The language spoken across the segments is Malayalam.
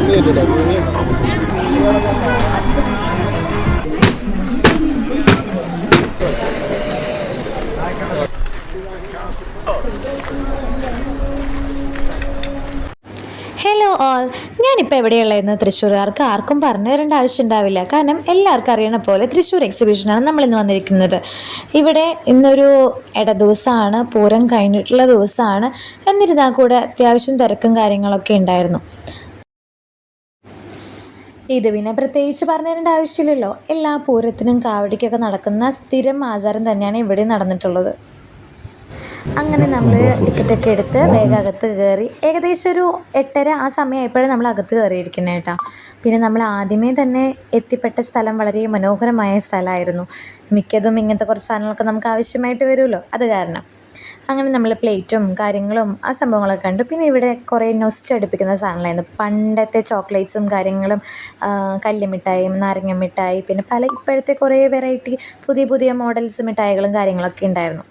ഹലോ ഓൾ, ഞാനിപ്പോൾ എവിടെയുള്ളതെന്ന് തൃശ്ശൂർകാർക്ക് ആർക്കും പറഞ്ഞു തരേണ്ട ആവശ്യം ഉണ്ടാവില്ല. കാരണം എല്ലാവർക്കും അറിയണ പോലെ തൃശ്ശൂർ എക്സിബിഷനാണ് നമ്മളിന്ന് വന്നിരിക്കുന്നത്. ഇവിടെ ഇന്നൊരു ദിവസമാണ്, പൂരം കഴിഞ്ഞിട്ടുള്ള ദിവസമാണ്. എന്നിരുന്നാൽ കൂടെ അത്യാവശ്യം തിരക്കും കാര്യങ്ങളൊക്കെ ഉണ്ടായിരുന്നു. ഇത് പിന്നെ പ്രത്യേകിച്ച് പറഞ്ഞു തരേണ്ട ആവശ്യമില്ലല്ലോ. എല്ലാ പൂരത്തിനും കാവടിക്കൊക്കെ നടക്കുന്ന സ്ഥിരം ആചാരം തന്നെയാണ് ഇവിടെ നടന്നിട്ടുള്ളത്. അങ്ങനെ നമ്മൾ ടിക്കറ്റൊക്കെ എടുത്ത് വേഗം അകത്ത് കയറി. ഏകദേശം ഒരു 8:30 ആ സമയമായപ്പോഴേ നമ്മൾ അകത്ത് കയറിയിരിക്കുന്നത് കേട്ടോ. പിന്നെ നമ്മൾ ആദ്യമേ തന്നെ എത്തിപ്പെട്ട സ്ഥലം വളരെ മനോഹരമായ സ്ഥലമായിരുന്നു. മിക്കതും ഇങ്ങനത്തെ കുറച്ച് സാധനങ്ങളൊക്കെ നമുക്ക് ആവശ്യമായിട്ട് വരുമല്ലോ, അത് കാരണം. അങ്ങനെ നമ്മൾ പ്ലേറ്റും കാര്യങ്ങളും ആ സംഭവങ്ങളൊക്കെ കണ്ടു. പിന്നെ ഇവിടെ കുറേ നൊസ്റ്റ് അടുപ്പിക്കുന്ന സാധനങ്ങളായിരുന്നു. പണ്ടത്തെ ചോക്ലേറ്റ്സും കാര്യങ്ങളും, കല്ലുമിഠായും നാരങ്ങ മിഠായി, പിന്നെ ഇപ്പോഴത്തെ കുറേ വെറൈറ്റി പുതിയ പുതിയ മോഡൽസ് മിഠായികളും കാര്യങ്ങളൊക്കെ ഉണ്ടായിരുന്നു.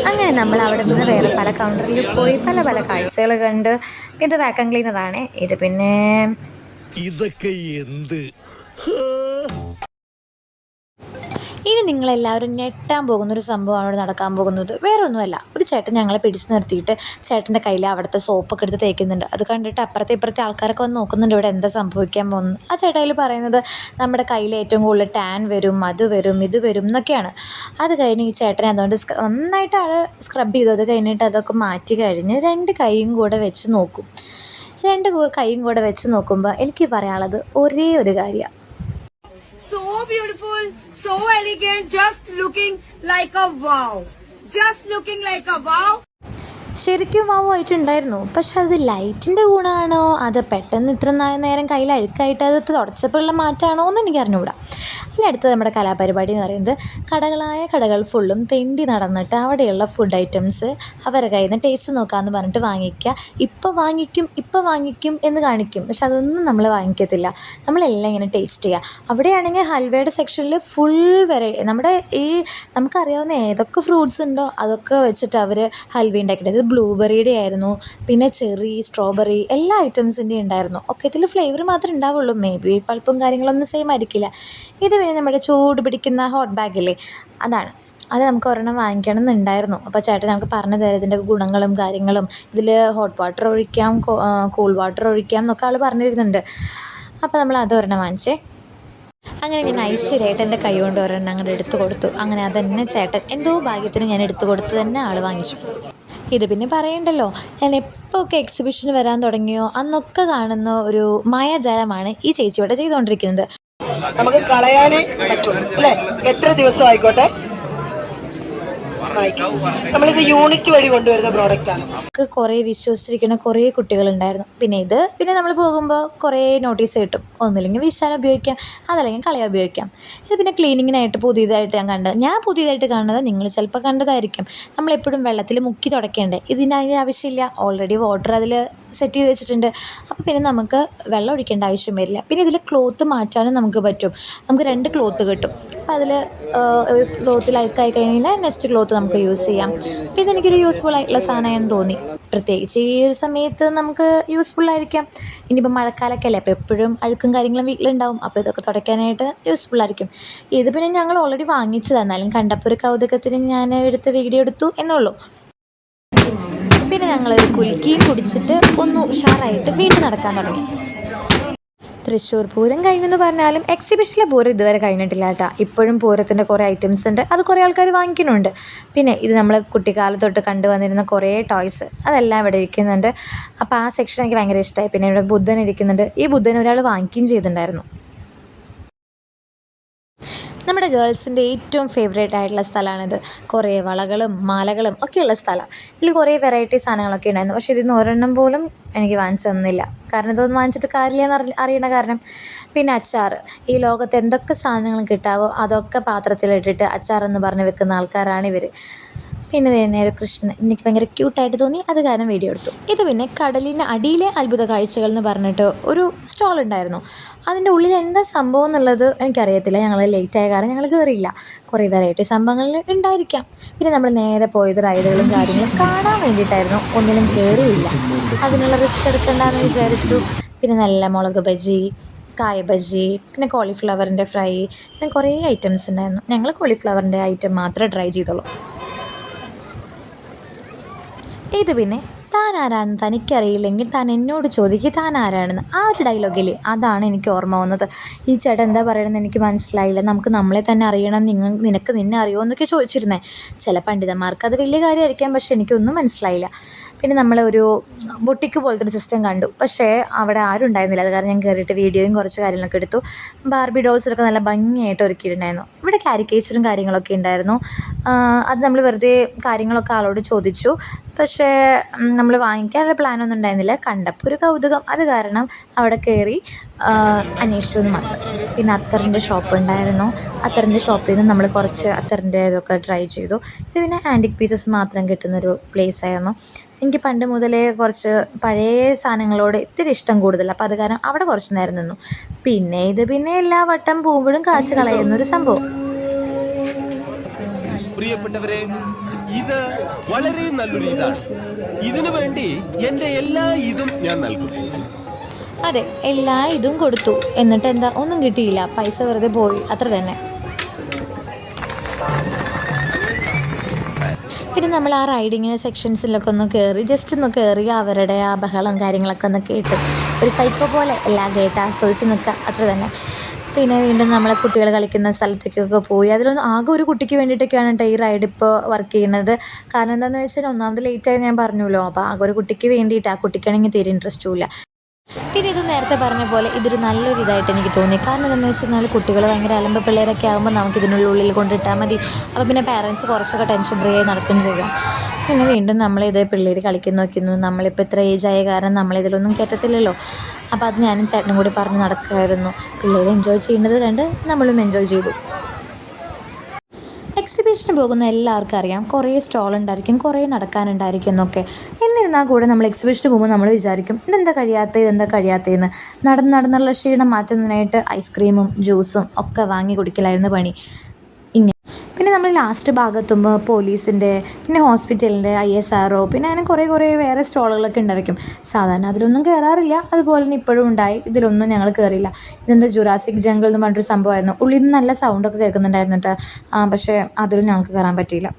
അങ്ങനെ നമ്മൾ അവിടെ നിന്ന് വേറെ പല കൗണ്ടറിൽ പോയി പല പല കാഴ്ചകൾ കണ്ട്. ഇത് വാക്വം ക്ലീനറാണ്. ഇത് പിന്നെ ഇതൊക്കെ എന്ത് ഇനി നിങ്ങളെല്ലാവരും ഞെട്ടാൻ പോകുന്നൊരു സംഭവമാണ് ഇവിടെ നടക്കാൻ പോകുന്നത്. വേറെ ഒന്നുമല്ല, ഒരു ചേട്ടൻ ഞങ്ങളെ പിടിച്ച് നിർത്തിയിട്ട് ചേട്ടൻ്റെ കയ്യിൽ അവിടുത്തെ സോപ്പൊക്കെ എടുത്ത് തേക്കുന്നുണ്ട്. അത് കണ്ടിട്ട് അപ്പുറത്തെ ഇപ്പുറത്തെ ആൾക്കാരൊക്കെ വന്ന് നോക്കുന്നുണ്ട് ഇവിടെ എന്താ സംഭവിക്കാൻ പോകുന്നത്. ആ ചേട്ടായിൽ പറയുന്നത് നമ്മുടെ കയ്യിൽ ഏറ്റവും കൂടുതൽ ടാൻ വരും, അത് വരും, ഇത് വരും എന്നൊക്കെയാണ്. അത് കഴിഞ്ഞ് ഈ ചേട്ടനെ അതുകൊണ്ട് നന്നായിട്ട് ആൾ സ്ക്രബ് ചെയ്തു. അത് കഴിഞ്ഞിട്ട് അതൊക്കെ മാറ്റി കഴിഞ്ഞ് 2 കൈയും കൂടെ വെച്ച് നോക്കും. 2 കൈയും കൂടെ വെച്ച് നോക്കുമ്പോൾ എനിക്ക് പറയാനുള്ളത് ഒരേ ഒരു കാര്യമാണ്. So beautiful, so elegant, just looking like a wow. Just looking like a wow. ശരിക്കും വാവുമായിട്ടുണ്ടായിരുന്നു. പക്ഷെ അത് ലൈറ്റിൻ്റെ ഗുണമാണോ, അത് പെട്ടെന്ന് ഇത്ര നേരം കയ്യിൽ അഴുക്കായിട്ട് അത് തുടച്ചപ്പോഴുള്ള മാറ്റമാണോ എന്ന് എനിക്ക് അറിഞ്ഞുകൂടാ. ഇനി അടുത്തത് നമ്മുടെ കലാപരിപാടി എന്ന് പറയുന്നത് കടകൾ ഫുള്ളും തെണ്ടി നടന്നിട്ട് അവിടെയുള്ള ഫുഡ് ഐറ്റംസ് അവരുടെ കയ്യിൽ നിന്ന് ടേസ്റ്റ് നോക്കാമെന്ന് പറഞ്ഞിട്ട് വാങ്ങിക്കുക. ഇപ്പോൾ വാങ്ങിക്കും എന്ന് കാണിക്കും. പക്ഷെ അതൊന്നും നമ്മൾ വാങ്ങിക്കത്തില്ല. നമ്മളെല്ലാം ഇങ്ങനെ ടേസ്റ്റ് ചെയ്യുക. അവിടെയാണെങ്കിൽ ഹൽവയുടെ സെക്ഷനിൽ ഫുൾ വെറൈറ്റി, നമ്മുടെ ഈ നമുക്കറിയാവുന്ന ഏതൊക്കെ ഫ്രൂട്ട്സ് ഉണ്ടോ അതൊക്കെ വെച്ചിട്ട് അവർ ഹൽവ ഉണ്ടാക്കിയിട്ട്. ബ്ലൂബെറിയുടെ ആയിരുന്നു, പിന്നെ ചെറി, സ്ട്രോബെറി, എല്ലാ ഐറ്റംസിൻ്റെയും ഉണ്ടായിരുന്നു. ഒക്കെ ഇതിൽ ഫ്ലേവർ മാത്രമേ ഉണ്ടാവുള്ളൂ. മേ ബി പൾപ്പും കാര്യങ്ങളൊന്നും സെയിം ആയിരിക്കില്ല. ഇത് പിന്നെ നമ്മുടെ ചൂട് പിടിക്കുന്ന ഹോട്ട് ബാഗില്ലേ, അതാണ്. അത് നമുക്ക് ഒരെണ്ണം വാങ്ങിക്കണം എന്നുണ്ടായിരുന്നു. അപ്പോൾ ചേട്ടൻ നമുക്ക് പറഞ്ഞു തരാം ഇതിൻ്റെ ഗുണങ്ങളും കാര്യങ്ങളും. ഇതിൽ ഹോട്ട് വാട്ടർ ഒഴിക്കാം, കൂൾ വാട്ടർ ഒഴിക്കാം എന്നൊക്കെ ആൾ പറഞ്ഞിരുന്നുണ്ട്. അപ്പോൾ നമ്മൾ അത് ഒരെണ്ണം വാങ്ങിച്ചേ. അങ്ങനെ ഞാൻ ഐശ്വര്യമായിട്ട് എൻ്റെ കൈ കൊണ്ട് ഒരെണ്ണം അങ്ങോട്ട് എടുത്തു കൊടുത്തു. അങ്ങനെ അതന്നെ ചേട്ടൻ എന്തോ ഭാഗ്യത്തിന് ഞാൻ എടുത്തു കൊടുത്ത് തന്നെ ആൾ വാങ്ങിച്ചു. ഇത് പിന്നെ പറയണ്ടല്ലോ, ഞാൻ എപ്പോഴൊക്കെ എക്സിബിഷന് വരാൻ തുടങ്ങിയോ അന്നൊക്കെ കാണുന്ന ഒരു മായാജാലമാണ് ഈ ചേച്ചി ഇവിടെ ചെയ്തുകൊണ്ടിരിക്കുന്നത്. നമുക്ക് കളയാനേ പറ്റുള്ളൂ അല്ലേ? എത്ര ദിവസം ആയിക്കോട്ടെ. നമ്മളിത് യൂണിറ്റ് വഴി കൊണ്ടുവരുന്ന പ്രോഡക്റ്റാണ്. കുറേ വിശ്വസിച്ചിരിക്കുന്ന കുറേ കുട്ടികളുണ്ടായിരുന്നു. പിന്നെ നമ്മൾ പോകുമ്പോൾ കുറേ നോട്ടീസ് കിട്ടും. ഒന്നില്ലെങ്കിൽ വിശാൻ ഉപയോഗിക്കാം, അതല്ലെങ്കിൽ കളയാൻ ഉപയോഗിക്കാം. ഇത് പിന്നെ ക്ലീനിങ്ങിനായിട്ട് ഞാൻ പുതിയതായിട്ട് കാണുന്നത് നിങ്ങൾ ചിലപ്പോൾ കണ്ടതായിരിക്കും. നമ്മളെപ്പോഴും വെള്ളത്തിൽ മുക്കി തുടയ്ക്കേണ്ടേ, അതിന് ആവശ്യമില്ല. ഓൾറെഡി വാട്ടർ അതിൽ സെറ്റ് ചെയ്ത് വെച്ചിട്ടുണ്ട്. അപ്പോൾ പിന്നെ നമുക്ക് വെള്ളം ഒഴിക്കേണ്ട ആവശ്യം വരില്ല. പിന്നെ ഇതിൽ ക്ലോത്ത് മാറ്റാനും നമുക്ക് പറ്റും. നമുക്ക് 2 ക്ലോത്ത് കിട്ടും. അപ്പോൾ അതിൽ ഒരു ക്ലോത്തിൽ അഴുക്കായി കഴിഞ്ഞാൽ നെക്സ്റ്റ് ക്ലോത്ത് നമുക്ക് യൂസ് ചെയ്യാം. അപ്പോൾ ഇതെനിക്കൊരു യൂസ്ഫുൾ ആയിട്ടുള്ള സാധനമാണെന്ന് തോന്നി. പ്രത്യേകിച്ച് ഈ ഒരു സമയത്ത് നമുക്ക് യൂസ്ഫുള്ളായിരിക്കാം. ഇനിയിപ്പോൾ മഴക്കാലമൊക്കെ അല്ലേ, അപ്പോൾ എപ്പോഴും അഴുക്കും കാര്യങ്ങളും വീട്ടിലുണ്ടാവും. അപ്പോൾ ഇതൊക്കെ തുടയ്ക്കാനായിട്ട് യൂസ്ഫുള്ളായിരിക്കും. ഇത് പിന്നെ ഞങ്ങൾ ഓൾറെഡി വാങ്ങിച്ചതാണ്. എന്നാലും കണ്ടപ്പോൾ ഒരു കൗതുകത്തിന് ഞാൻ എടുത്ത് വീഡിയോ എടുത്തു എന്നുള്ളൂ. പിന്നെ ഞങ്ങളൊരു കുലുക്കിയും കുടിച്ചിട്ട് ഒന്ന് ഉഷാറായിട്ട് വീണ്ടും നടക്കാൻ തുടങ്ങി. തൃശ്ശൂർ പൂരം കഴിഞ്ഞെന്ന് പറഞ്ഞാലും എക്സിബിഷനിലെ പൂരം ഇതുവരെ കഴിഞ്ഞിട്ടില്ല കേട്ടോ. ഇപ്പോഴും പൂരത്തിൻ്റെ കുറേ ഐറ്റംസ് ഉണ്ട്, അത് കുറേ ആൾക്കാർ വാങ്ങിക്കുന്നുണ്ട്. പിന്നെ ഇത് നമ്മൾ കുട്ടിക്കാലത്തൊട്ട് കണ്ടുവന്നിരുന്ന കുറേ ടോയ്സ് അതെല്ലാം ഇവിടെ ഇരിക്കുന്നുണ്ട്. അപ്പോൾ ആ സെക്ഷൻ എനിക്ക് ഭയങ്കര ഇഷ്ടമായി. പിന്നെ ഇവിടെ ബുദ്ധൻ ഇരിക്കുന്നുണ്ട്. ഈ ബുദ്ധൻ ഒരാൾ വാങ്ങിക്കുകയും ചെയ്തിട്ടുണ്ടായിരുന്നു. നമ്മുടെ ഗേൾസിൻ്റെ ഏറ്റവും ഫേവറേറ്റ് ആയിട്ടുള്ള സ്ഥലമാണിത്. കുറേ വളകളും മാലകളും ഒക്കെയുള്ള സ്ഥലം. ഇതിൽ കുറേ വെറൈറ്റി സാധനങ്ങളൊക്കെ ഉണ്ടായിരുന്നു. പക്ഷേ ഇതിന്ന് ഒരെണ്ണം പോലും എനിക്ക് വാങ്ങിച്ചു തന്നില്ല. കാരണം ഇതൊന്നും വാങ്ങിച്ചിട്ട് കാര്യമില്ല എന്ന് അറിയണ കാരണം. പിന്നെ അച്ചാർ, ഈ ലോകത്ത് എന്തൊക്കെ സാധനങ്ങൾ കിട്ടാവോ അതൊക്കെ പാത്രത്തിലിട്ടിട്ട് അച്ചാർ എന്ന് പറഞ്ഞ് വെക്കുന്ന ആൾക്കാരാണ് ഇവർ. പിന്നെ നേരെ കൃഷ്ണൻ എനിക്ക് ഭയങ്കര ക്യൂട്ടായിട്ട് തോന്നി, അത് കാരണം വീഡിയോ എടുത്തു. ഇത് പിന്നെ കടലിന് അടിയിലെ അത്ഭുത കാഴ്ചകൾ എന്ന് പറഞ്ഞിട്ട് ഒരു സ്റ്റോൾ ഉണ്ടായിരുന്നു. അതിൻ്റെ ഉള്ളിൽ എന്താ സംഭവം എന്നുള്ളത് എനിക്കറിയത്തില്ല, ഞങ്ങൾ ലേറ്റായ കാരണം ഞങ്ങൾ കയറിയില്ല. കുറേ വെറൈറ്റി സംഭവങ്ങൾ ഉണ്ടായിരിക്കാം. പിന്നെ നമ്മൾ നേരെ പോയത് റൈഡുകളും കാര്യങ്ങളും കാണാൻ വേണ്ടിയിട്ടായിരുന്നു, ഒന്നിലും കയറിയില്ല. അതിനുള്ള റിസ്ക് എടുക്കണ്ടെന്ന് വിചാരിച്ചു. പിന്നെ നല്ല മുളക് ബജി, കായ ബജി, പിന്നെ കോളിഫ്ലവറിൻ്റെ ഫ്രൈ, പിന്നെ കുറേ ഐറ്റംസ് ഉണ്ടായിരുന്നു. ഞങ്ങൾ കോളിഫ്ലവറിൻ്റെ ഐറ്റം മാത്രമേ ട്രൈ ചെയ്തുള്ളൂ. ഇത് പിന്നെ താൻ ആരാണെന്ന് തനിക്കറിയില്ലെങ്കിൽ താൻ എന്നോട് ചോദിക്കുക താൻ ആരാണെന്ന്, ആ ഒരു ഡയലോഗിൽ അതാണ് എനിക്ക് ഓർമ്മ വന്നത്. ഈ ചേട്ടൻ എന്താ പറയണമെന്ന് എനിക്ക് മനസ്സിലായില്ല. നമുക്ക് നമ്മളെ തന്നെ അറിയണം, നിനക്ക് നിന്നെ അറിയുമോ എന്നൊക്കെ ചോദിച്ചിരുന്നേ. ചില പണ്ഡിതന്മാർക്ക് അത് വലിയ കാര്യമായിരിക്കാം, പക്ഷെ എനിക്കൊന്നും മനസ്സിലായില്ല. പിന്നെ നമ്മളൊരു ബൊട്ടിക്ക് പോലത്തെ ഒരു സിസ്റ്റം കണ്ടു, പക്ഷേ അവിടെ ആരും ഉണ്ടായിരുന്നില്ല. അത് കാരണം ഞാൻ കയറിയിട്ട് വീഡിയോയും കുറച്ച് കാര്യങ്ങളൊക്കെ എടുത്തു. ബാർബി ഡോൾസൊക്കെ നല്ല ഭംഗിയായിട്ട് ഒരുക്കിയിട്ടുണ്ടായിരുന്നു. ഇവിടെ കാരിക്കേച്ചറും കാര്യങ്ങളൊക്കെ ഉണ്ടായിരുന്നു. അത് നമ്മൾ വെറുതെ കാര്യങ്ങളൊക്കെ ആളോട് ചോദിച്ചു. പക്ഷേ നമ്മൾ വാങ്ങിക്കാനുള്ള പ്ലാനൊന്നും ഉണ്ടായിരുന്നില്ല. കണ്ടപ്പോൾ ഒരു കൗതുകം, അത് കാരണം അവിടെ കയറി അന്വേഷിച്ചു എന്ന് മാത്രം. പിന്നെ അത്തറിൻ്റെ ഷോപ്പ് ഉണ്ടായിരുന്നു. അത്തറിൻ്റെ ഷോപ്പിൽ നിന്ന് നമ്മൾ കുറച്ച് അത്തറിൻ്റെ ഇതൊക്കെ ട്രൈ ചെയ്തു. ഇത് പിന്നെ ആൻറ്റിക് പീസസ് മാത്രം കിട്ടുന്നൊരു പ്ലേസ് ആയിരുന്നു. എനിക്ക് പണ്ട് മുതലേ കുറച്ച് പഴയ സാധനങ്ങളോട് ഇത്തിരി ഇഷ്ടം കൂടുതൽ, അപ്പോൾ അത് കാരണം അവിടെ കുറച്ച് നേരം നിന്നു. പിന്നെ പിന്നെ എല്ലാ വട്ടം പോകുമ്പോഴും കാശ് കളയുന്നൊരു സംഭവം. പ്രിയപ്പെട്ടവരെ, ഇത് വളരെ നല്ലൊരു ഇതാണ്. ഇതിനു വേണ്ടി എന്റെ എല്ലാ ഇതും ഞാൻ നൽകും. അതെ, എല്ലാ ഇതും കൊടുത്തു, എന്നിട്ട് എന്താ ഒന്നും കിട്ടിയില്ല, പൈസ വെറുതെ പോയി, അത്ര തന്നെ. പിന്നെ നമ്മൾ ആ റൈഡിങ് സെക്ഷൻസിലൊക്കെ ഒന്ന് കയറി, ജസ്റ്റ് ഒന്ന് കയറി അവരുടെ ആ ബഹളം കാര്യങ്ങളൊക്കെ ഒന്ന് കേട്ട് ഒരു സൈക്കോ പോലെ എല്ലാം കേട്ട് ആസ്വദിച്ച് നിൽക്കുക, അത്ര തന്നെ. പിന്നെ വീണ്ടും നമ്മളെ കുട്ടികൾ കളിക്കുന്ന സ്ഥലത്തേക്കൊക്കെ പോയി. അതിലൊന്നും ആകെ ഒരു കുട്ടിക്ക് വേണ്ടിയിട്ടൊക്കെയാണ് കേട്ടോ ഈ റൈഡ് ഇപ്പോൾ വർക്ക് ചെയ്യുന്നത്. കാരണം എന്താണെന്ന് വെച്ചാൽ ഒന്നാമത് ലേറ്റായി ഞാൻ പറഞ്ഞല്ലോ, അപ്പോൾ ആകെ ഒരു കുട്ടിക്ക് വേണ്ടിയിട്ട്, ആ കുട്ടിക്കാണെങ്കിൽ തീരെ ഇൻട്രസ്റ്റും ഇല്ല. പിന്നെ ഇത് നേരത്തെ പറഞ്ഞ പോലെ ഇതൊരു നല്ലൊരു ഇതായിട്ട് എനിക്ക് തോന്നി. കാരണം എന്താണെന്ന് വെച്ച് കഴിഞ്ഞാൽ കുട്ടികൾ ഭയങ്കര അലമ്പ പിള്ളേരൊക്കെ ആകുമ്പോൾ നമുക്ക് ഇതിനുള്ളിൽ കൊണ്ടിട്ടാൽ മതി. അപ്പോൾ പിന്നെ പാരൻസ് കുറച്ചൊക്കെ ടെൻഷൻ ഫ്രീ ആയി നടക്കുകയും ചെയ്യാം. പിന്നെ വീണ്ടും നമ്മളിത് പിള്ളേർ കളിക്കുന്നു നോക്കുന്നു. നമ്മളിപ്പോൾ ഇത്ര ഏജായ കാരണം നമ്മളിതിലൊന്നും കയറ്റത്തില്ലല്ലോ. അപ്പോൾ അത് ഞാനും ചേട്ടനും കൂടി പറഞ്ഞ് നടക്കുമായിരുന്നു. പിള്ളേർ എൻജോയ് ചെയ്യുന്നത് കണ്ട് നമ്മളും എൻജോയ് ചെയ്തു. എക്സിബിഷന് പോകുന്ന എല്ലാവർക്കും അറിയാം, കുറേ സ്റ്റോൾ ഉണ്ടായിരിക്കും, കുറേ നടക്കാനുണ്ടായിരിക്കും എന്നൊക്കെ. എന്നിരുന്നാൽ കൂടെ നമ്മൾ എക്സിബിഷന് പോകുമ്പോൾ നമ്മൾ വിചാരിക്കും ഇതെന്താ കഴിയാത്തതെന്ന്. നടന്നുള്ള ക്ഷീണം മാറ്റുന്നതിനായിട്ട് ഐസ്ക്രീമും ജ്യൂസും ഒക്കെ വാങ്ങി കുടിക്കലായിരുന്നു പണി. പിന്നെ നമ്മൾ ലാസ്റ്റ് ഭാഗത്തുമ്പോൾ പോലീസിൻ്റെ, പിന്നെ ഹോസ്പിറ്റലിൻ്റെ, ISRO, പിന്നെ അങ്ങനെ കുറേ വേറെ സ്റ്റോളുകളൊക്കെ ഉണ്ടായിരിക്കും. സാധാരണ അതിലൊന്നും കയറാറില്ല, അതുപോലെ തന്നെ ഇപ്പോഴും ഉണ്ടായി. ഇതിലൊന്നും ഞങ്ങൾ കയറിയില്ല. ഇതെന്താ ജുറാസിക് ജംഗിൾ എന്ന് പറഞ്ഞൊരു സംഭവമായിരുന്നു. ഉള്ളിൽ നിന്ന് നല്ല സൗണ്ടൊക്കെ കേൾക്കുന്നുണ്ടായിരുന്നു കേട്ടോ. പക്ഷേ അതിലും ഞങ്ങൾക്ക് കയറാൻ പറ്റിയില്ല.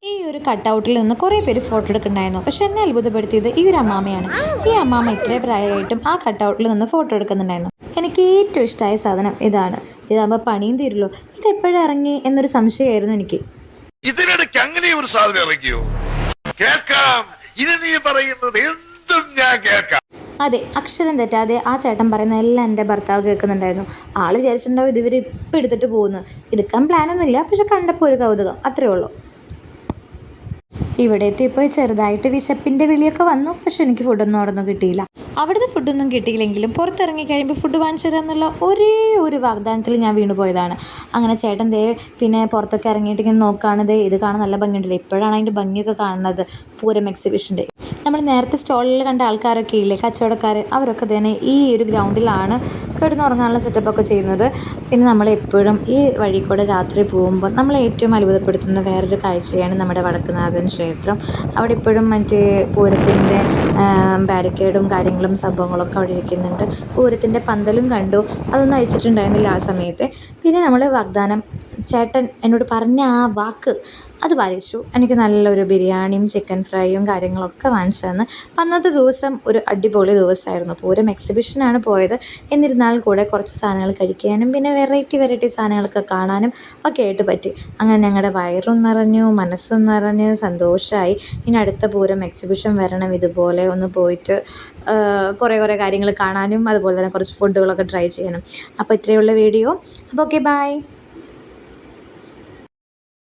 ഈ ഒരു കട്ടൗട്ടിൽ നിന്ന് കുറേ പേര് ഫോട്ടോ എടുക്കുന്നുണ്ടായിരുന്നു. പക്ഷെ എന്നെ അത്ഭുതപ്പെടുത്തിയത് ഈ ഒരു അമ്മാമയാണ്. ഈ അമ്മാമ ഇത്രയും പ്രായമായിട്ടും ആ കട്ടൗട്ടിൽ നിന്ന് ഫോട്ടോ എടുക്കുന്നുണ്ടായിരുന്നു. എനിക്ക് ഏറ്റവും ഇഷ്ടമായ സാധനം ഇതാണ്. ഇതാകുമ്പോൾ പണിയും തീരുള്ളൂ. ഇതെപ്പോഴും ഇറങ്ങി എന്നൊരു സംശയമായിരുന്നു എനിക്ക്. ഇതിനിടയ്ക്ക് അങ്ങനെ ഒരു സാധനം ഇറങ്ങിയോ? കേൾക്കാം, ഇനി നീ പറയുന്നത് എന്തും ഞാൻ കേൾക്കാം. അതെ, അക്ഷരം തെറ്റാതെ ആ ചേട്ടൻ പറയുന്ന എല്ലാം എൻ്റെ ഭർത്താവ് കേൾക്കുന്നുണ്ടായിരുന്നു. ആൾ വിചാരിച്ചിട്ടുണ്ടാവും ഇതുവർ ഇപ്പം എടുത്തിട്ട് പോകുന്നു. എടുക്കാൻ പ്ലാനൊന്നുമില്ല, പക്ഷെ കണ്ടപ്പോൾ ഒരു കൗതുകം, അത്രേ ഉള്ളൂ. ഇവിടെ എത്തിയപ്പോൾ ചെറുതായിട്ട് വിശപ്പിൻ്റെ വിളിയൊക്കെ വന്നു. പക്ഷെ എനിക്ക് ഫുഡൊന്നും അവിടെ നിന്ന് കിട്ടിയില്ല. അവിടുന്ന് ഫുഡൊന്നും കിട്ടിയില്ലെങ്കിലും പുറത്തിറങ്ങി കഴിയുമ്പോൾ ഫുഡ് വാങ്ങിച്ചു തരാമെന്നുള്ള ഒരേ ഒരു വാഗ്ദാനത്തിൽ ഞാൻ വീണു പോയതാണ്. അങ്ങനെ ചേട്ടൻ പിന്നെ പുറത്തൊക്കെ ഇറങ്ങിയിട്ട് ഇങ്ങനെ നോക്കുകയാണ്. ഇത് കാണാൻ നല്ല ഭംഗിയുണ്ടല്ലോ. ഇപ്പോഴാണ് അതിൻ്റെ ഭംഗിയൊക്കെ കാണുന്നത്, പൂരം എക്സിബിഷൻ്റെ. നമ്മൾ നേരത്തെ സ്റ്റോളിൽ കണ്ട ആൾക്കാരൊക്കെ ഇല്ലേ, കച്ചവടക്കാർ, അവരൊക്കെ തന്നെ ഈ ഒരു ഗ്രൗണ്ടിലാണ് കിടന്നുറങ്ങാനുള്ള സെറ്റപ്പൊക്കെ ചെയ്യുന്നത്. പിന്നെ നമ്മളെപ്പോഴും ഈ വഴി കൂടെ രാത്രി പോകുമ്പോൾ നമ്മളെ ഏറ്റവും അത്ഭുതപ്പെടുത്തുന്ന വേറൊരു കാഴ്ചയാണ് നമ്മുടെ വടക്കുനാഥൻ ക്ഷേത്രം. അവിടെ ഇപ്പോഴും മറ്റേ പൂരത്തിൻ്റെ ബാരിക്കേഡും കാര്യങ്ങളും സംഭവങ്ങളൊക്കെ അവിടെ ഇരിക്കുന്നുണ്ട്. പൂരത്തിൻ്റെ പന്തലും കണ്ടു, അതൊന്നും അഴിച്ചിട്ടുണ്ടായിരുന്നില്ല ആ സമയത്ത്. പിന്നെ നമ്മൾ വാഗ്ദാനം, ചേട്ടൻ എന്നോട് പറഞ്ഞ ആ വാക്ക് അത് പാലിച്ചു. എനിക്ക് നല്ലൊരു ബിരിയാണിയും ചിക്കൻ ഫ്രൈയും കാര്യങ്ങളൊക്കെ വാങ്ങിച്ചു തന്ന്. അന്നത്തെ ദിവസം ഒരു അടിപൊളി ദിവസമായിരുന്നു. പൂരം എക്സിബിഷനാണ് പോയത്. എന്നിരുന്നാൽ കൂടെ കുറച്ച് സാധനങ്ങൾ കഴിക്കാനും പിന്നെ വെറൈറ്റി സാധനങ്ങളൊക്കെ കാണാനും ഒക്കെ ആയിട്ട് പറ്റി. അങ്ങനെ ഞങ്ങളുടെ വയറും നിറഞ്ഞു, മനസ്സും നിറഞ്ഞ് സന്തോഷമായി. ഇനി അടുത്ത പൂരം എക്സിബിഷൻ വരണം, ഇതുപോലെ ഒന്ന് പോയിട്ട് കുറേ കാര്യങ്ങൾ കാണാനും അതുപോലെ തന്നെ കുറച്ച് ഫുഡുകളൊക്കെ ട്രൈ ചെയ്യാനും. അപ്പോൾ ഇത്രയുള്ള വീഡിയോ. അപ്പോൾ ഓക്കെ, ബൈ.